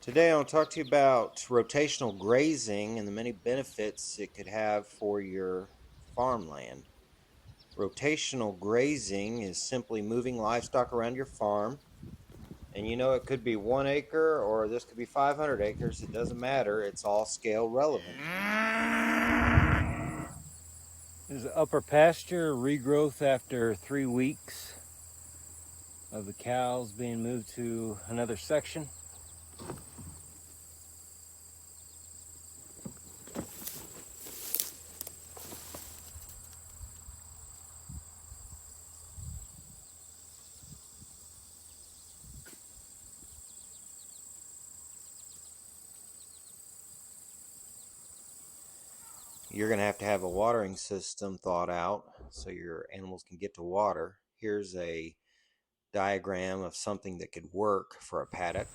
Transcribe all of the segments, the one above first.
Today I want to talk to you about rotational grazing and the many benefits it could have for your farmland. Rotational grazing is simply moving livestock around your farm. And it could be 1 acre or this could be 500 acres. It doesn't matter. It's all scale relevant. This is upper pasture regrowth after 3 weeks of the cows being moved to another section. You're going to have a watering system thought out so your animals can get to water. Here's a diagram of something that could work for a paddock.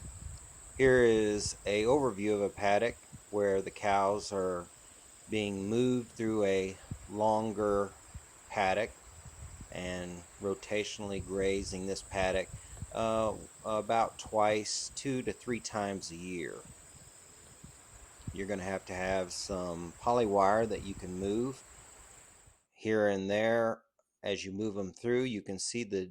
Here is a overview of a paddock where the cows are being moved through a longer paddock and rotationally grazing this paddock about twice, 2 to 3 times a year. You're going to have some polywire that you can move here and there. As you move them through, you can see the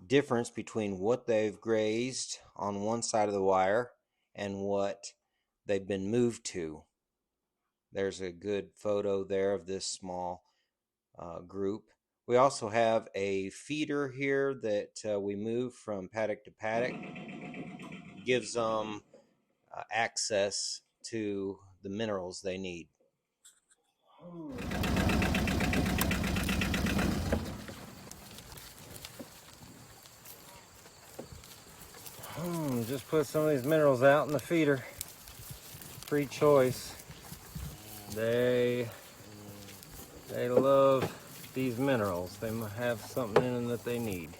difference between what they've grazed on one side of the wire and what they've been moved to. There's a good photo there of this small group. We also have a feeder here that we move from paddock to paddock. Gives them access to the minerals they need. Just put some of these minerals out in the feeder. Free choice. They love these minerals. They have something in them that they need.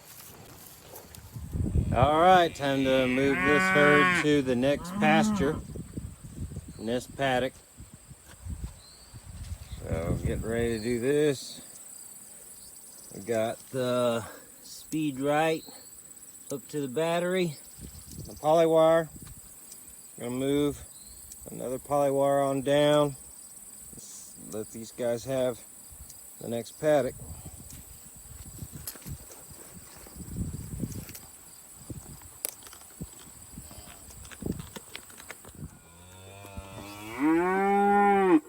All right, time to move this herd to the next pasture in this paddock. So getting ready to do this. We got the speed right hooked to the battery. The polywire. Gonna move another polywire on down. Let these guys have the next paddock.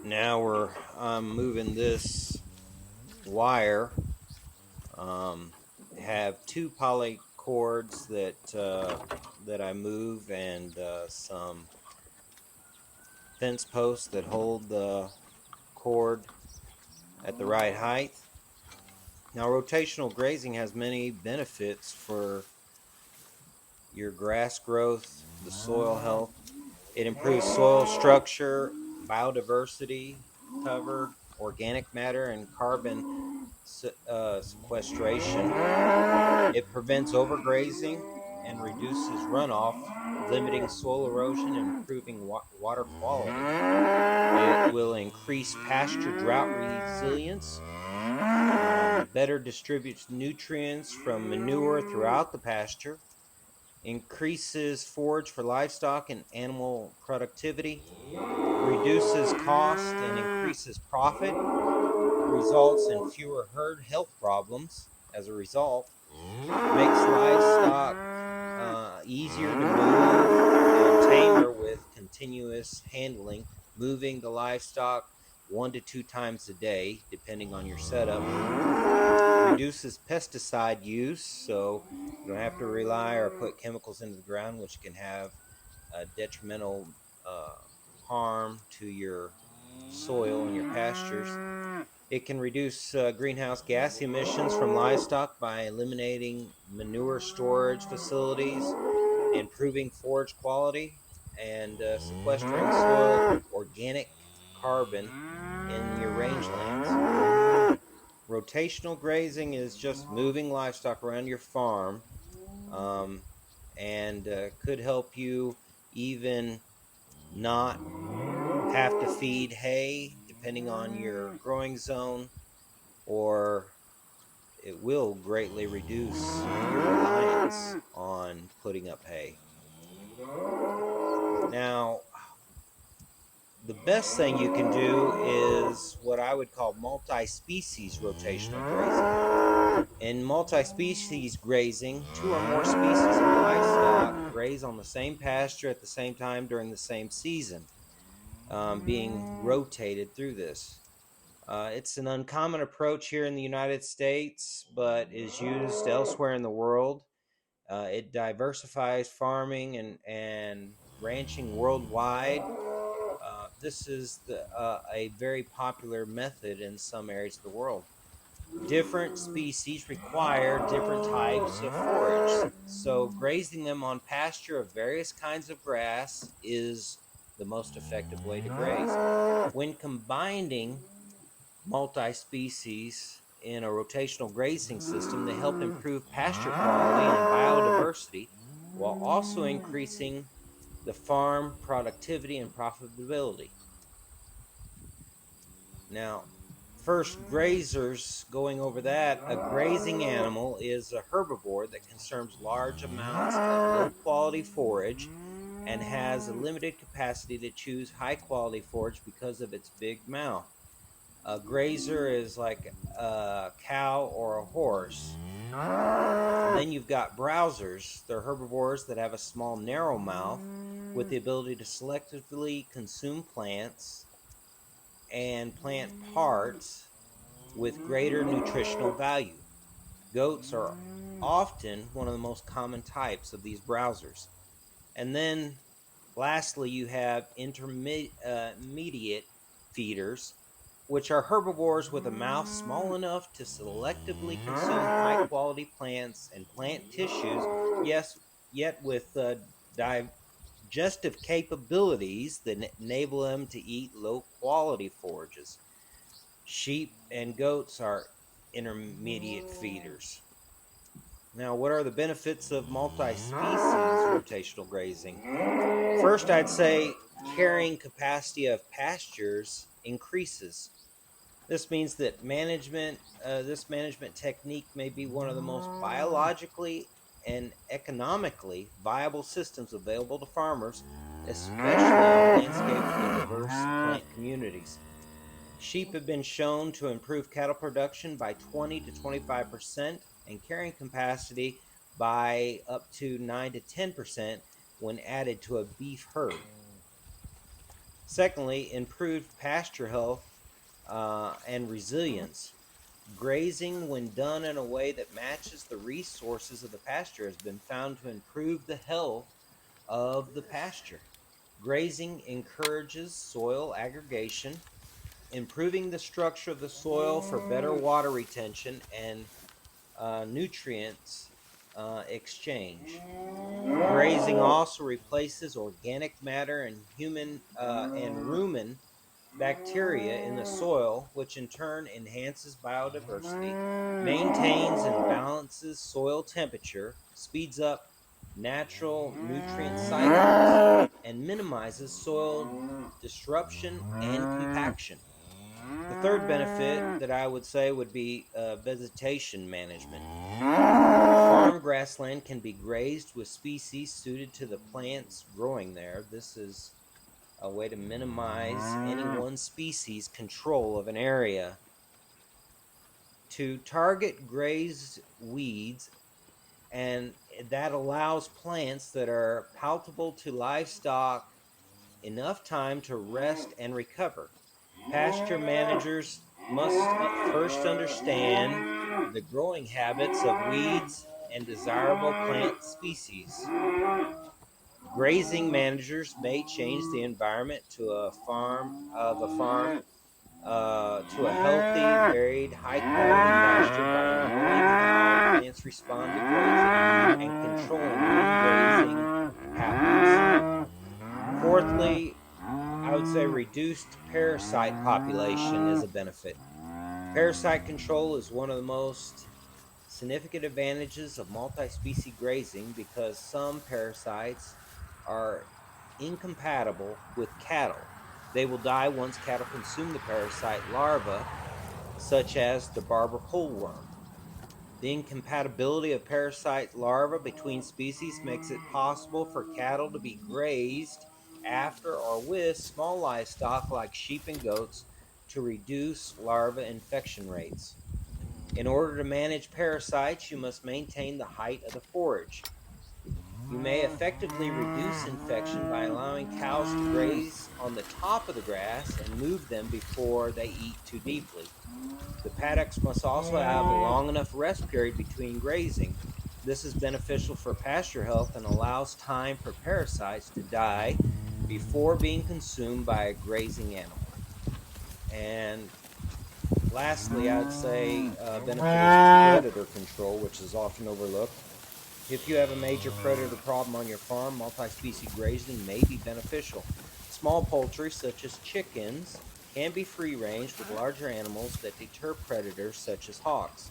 Now I'm moving this wire. Have two poly cords that I move and some fence posts that hold the cord at the right height. Now, rotational grazing has many benefits for your grass growth, the soil health. It improves soil structure, biodiversity cover, organic matter, and carbon sequestration. It prevents overgrazing and reduces runoff, limiting soil erosion and improving water quality. It will increase pasture drought resilience, better distributes nutrients from manure throughout the pasture, increases forage for livestock and animal productivity, reduces cost and increases profit, results in fewer herd health problems as a result, makes livestock easier to move and tamer with continuous handling, moving the livestock 1 to 2 times a day, depending on your setup. Reduces pesticide use, so you don't have to rely or put chemicals into the ground, which can have a detrimental harm to your soil and your pastures. It can reduce greenhouse gas emissions from livestock by eliminating manure storage facilities, improving forage quality, and sequestering soil organic carbon in your rangelands. Rotational grazing is just moving livestock around your farm, and could help you even not have to feed hay depending on your growing zone, or it will greatly reduce your reliance on putting up hay. Now, the best thing you can do is what I would call multi-species rotational grazing. In multi-species grazing, two or more species of livestock graze on the same pasture at the same time during the same season, being rotated through this. It's an uncommon approach here in the United States, but is used elsewhere in the world. It diversifies farming and ranching worldwide. This is a very popular method in some areas of the world. Different species require different types of forage, so grazing them on pasture of various kinds of grass is the most effective way to graze. When combining multi-species in a rotational grazing system, they help improve pasture quality and biodiversity while also increasing the farm productivity and profitability. Now, first, grazers, going over that, a grazing animal is a herbivore that consumes large amounts of low quality forage and has a limited capacity to choose high quality forage because of its big mouth. A grazer is like a cow or a horse. And then you've got browsers. They're herbivores that have a small, narrow mouth with the ability to selectively consume plants and plant parts with greater nutritional value. Goats are often one of the most common types of these browsers. And then lastly, you have intermediate feeders, which are herbivores with a mouth small enough to selectively consume high quality plants and plant tissues, yes, yet with digestive capabilities that enable them to eat low quality forages. Sheep and goats are intermediate feeders. Now, what are the benefits of multi species rotational grazing? First, I'd say carrying capacity of pastures increases. This means that this management technique may be one of the most biologically and economically viable systems available to farmers, especially on landscapes with diverse plant communities. Sheep have been shown to improve cattle production by 20 to 25% and carrying capacity by up to 9 to 10% when added to a beef herd. Secondly, improved pasture health and resilience. Grazing, when done in a way that matches the resources of the pasture, has been found to improve the health of the pasture. Grazing encourages soil aggregation, improving the structure of the soil for better water retention and nutrients exchange. Grazing also replaces organic matter and human and rumen bacteria in the soil, which in turn enhances biodiversity, maintains and balances soil temperature, speeds up natural nutrient cycles, and minimizes soil disruption and compaction. The third benefit that I would say would be vegetation management. Farm grassland can be grazed with species suited to the plants growing there. This is a way to minimize any one species control of an area. To target grazed weeds, and that allows plants that are palatable to livestock enough time to rest and recover. Pasture managers must first understand the growing habits of weeds and desirable plant species. Grazing managers may change the environment to a farm to a healthy, varied, high-quality pasture by knowing how plants respond to grazing and controlling when grazing happens. Fourthly, I would say reduced parasite population is a benefit. Parasite control is one of the most significant advantages of multi-species grazing because some parasites are incompatible with cattle. They will die once cattle consume the parasite larvae, such as the barber pole worm. The incompatibility of parasite larvae between species makes it possible for cattle to be grazed after or with small livestock like sheep and goats to reduce larva infection rates. In order to manage parasites, you must maintain the height of the forage. You may effectively reduce infection by allowing cows to graze on the top of the grass and move them before they eat too deeply. The paddocks must also have a long enough rest period between grazing. This is beneficial for pasture health and allows time for parasites to die before being consumed by a grazing animal. And lastly, I'd say benefit is predator control, which is often overlooked. If you have a major predator problem on your farm, multi species grazing may be beneficial. Small poultry, such as chickens, can be free range with larger animals that deter predators such as hawks.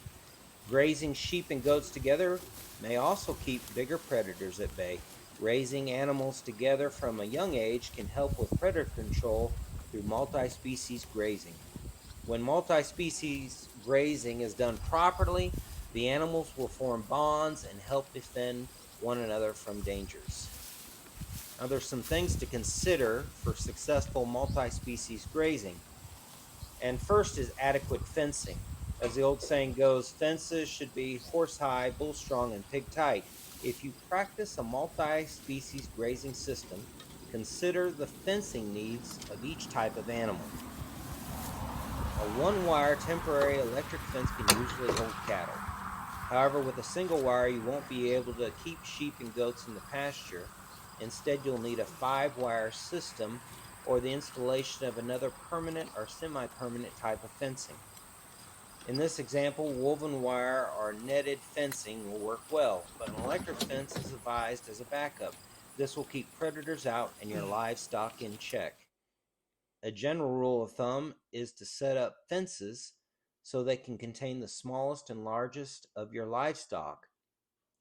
Grazing sheep and goats together may also keep bigger predators at bay. Raising animals together from a young age can help with predator control through multi species grazing. When multi species grazing is done properly, the animals will form bonds and help defend one another from dangers. Now, there's some things to consider for successful multi species grazing. And first is adequate fencing. As the old saying goes, fences should be horse high, bull strong, and pig tight. If you practice a multi species grazing system, consider the fencing needs of each type of animal. A one wire temporary electric fence can usually hold cattle. However, with a single wire, you won't be able to keep sheep and goats in the pasture. Instead, you'll need a 5 wire system or the installation of another permanent or semi permanent type of fencing. In this example, woven wire or netted fencing will work well, but an electric fence is advised as a backup. This will keep predators out and your livestock in check. A general rule of thumb is to set up fences so they can contain the smallest and largest of your livestock.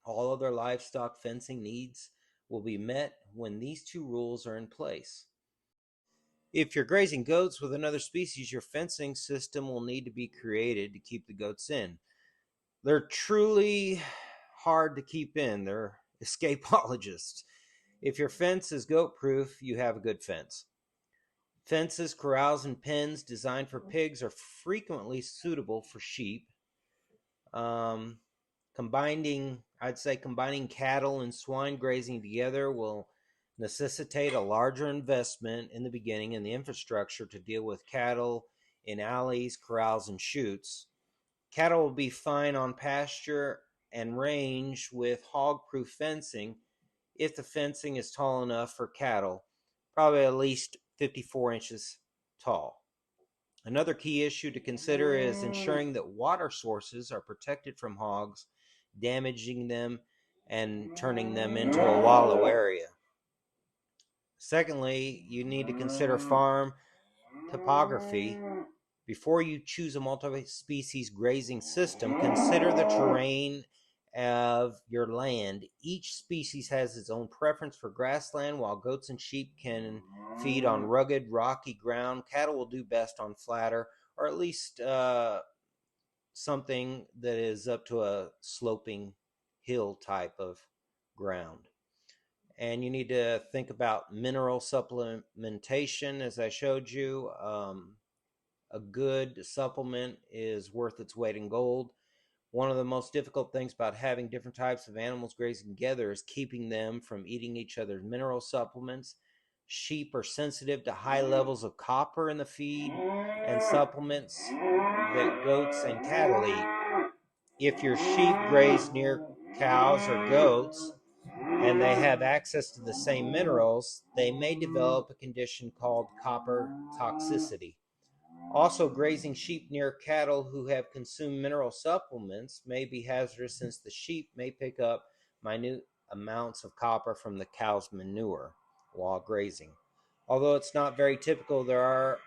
All other livestock fencing needs will be met when these two rules are in place. If you're grazing goats with another species, your fencing system will need to be created to keep the goats in. They're truly hard to keep in, they're escapologists. If your fence is goat proof, you have a good fence. Fences, corrals, and pens designed for pigs are frequently suitable for sheep. Um, combining cattle and swine grazing together will necessitate a larger investment in the beginning in the infrastructure to deal with cattle in alleys, corrals, and chutes. Cattle will be fine on pasture and range with hog-proof fencing if the fencing is tall enough for cattle, probably at least 54 inches tall. Another key issue to consider is ensuring that water sources are protected from hogs, damaging them and turning them into a wallow area. Secondly, you need to consider farm topography. Before you choose a multi species grazing system, consider the terrain of your land. Each species has its own preference for grassland. While goats and sheep can feed on rugged, rocky ground, cattle will do best on flatter or at least something that is up to a sloping hill type of ground. And you need to think about mineral supplementation, as I showed you. A good supplement is worth its weight in gold. One of the most difficult things about having different types of animals grazing together is keeping them from eating each other's mineral supplements. Sheep are sensitive to high levels of copper in the feed and supplements that goats and cattle eat. If your sheep graze near cows or goats and they have access to the same minerals, they may develop a condition called copper toxicity. Also, grazing sheep near cattle who have consumed mineral supplements may be hazardous since the sheep may pick up minute amounts of copper from the cow's manure while grazing. Although it's not very typical, there are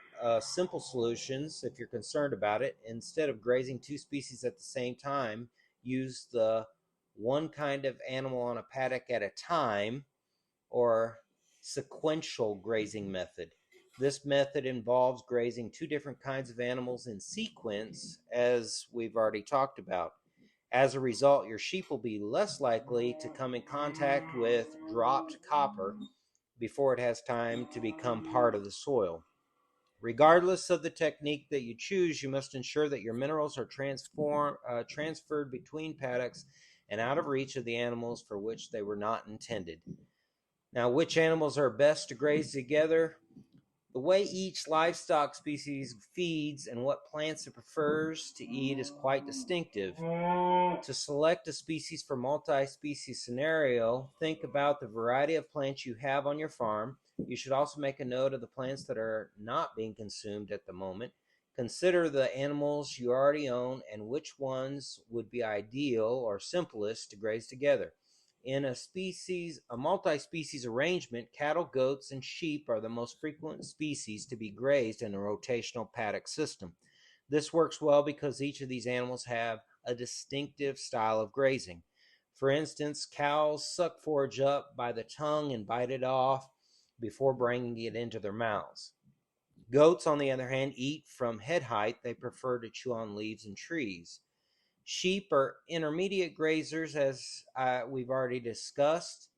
simple solutions if you're concerned about it. Instead of grazing two species at the same time, use the one kind of animal on a paddock at a time or sequential grazing method. This method involves grazing two different kinds of animals in sequence, as we've already talked about. As a result, your sheep will be less likely to come in contact with dropped copper. before it has time to become part of the soil. Regardless of the technique that you choose, you must ensure that your minerals are transferred between paddocks and out of reach of the animals for which they were not intended. Now, which animals are best to graze together? The way each livestock species feeds and what plants it prefers to eat is quite distinctive. To select a species for multi-species scenario, think about the variety of plants you have on your farm. You should also make a note of the plants that are not being consumed at the moment. Consider the animals you already own and which ones would be ideal or simplest to graze together. In a multi-species arrangement, cattle, goats, and sheep are the most frequent species to be grazed in a rotational paddock system. This works well because each of these animals have a distinctive style of grazing. For instance, cows suck forage up by the tongue and bite it off before bringing it into their mouths. Goats, on the other hand, eat from head height. They prefer to chew on leaves and trees. Sheep are intermediate grazers, as we've already discussed.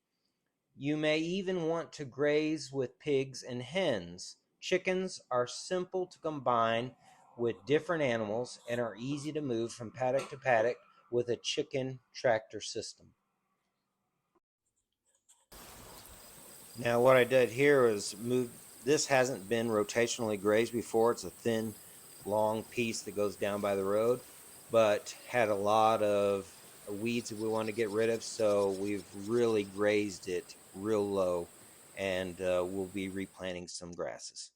You may even want to graze with pigs and hens. Chickens are simple to combine with different animals and are easy to move from paddock to paddock with a chicken tractor system. Now, what I did here is move. This hasn't been rotationally grazed before. It's a thin, long piece that goes down by the road, but had a lot of weeds that we want to get rid of. So we've really grazed it real low, and we'll be replanting some grasses.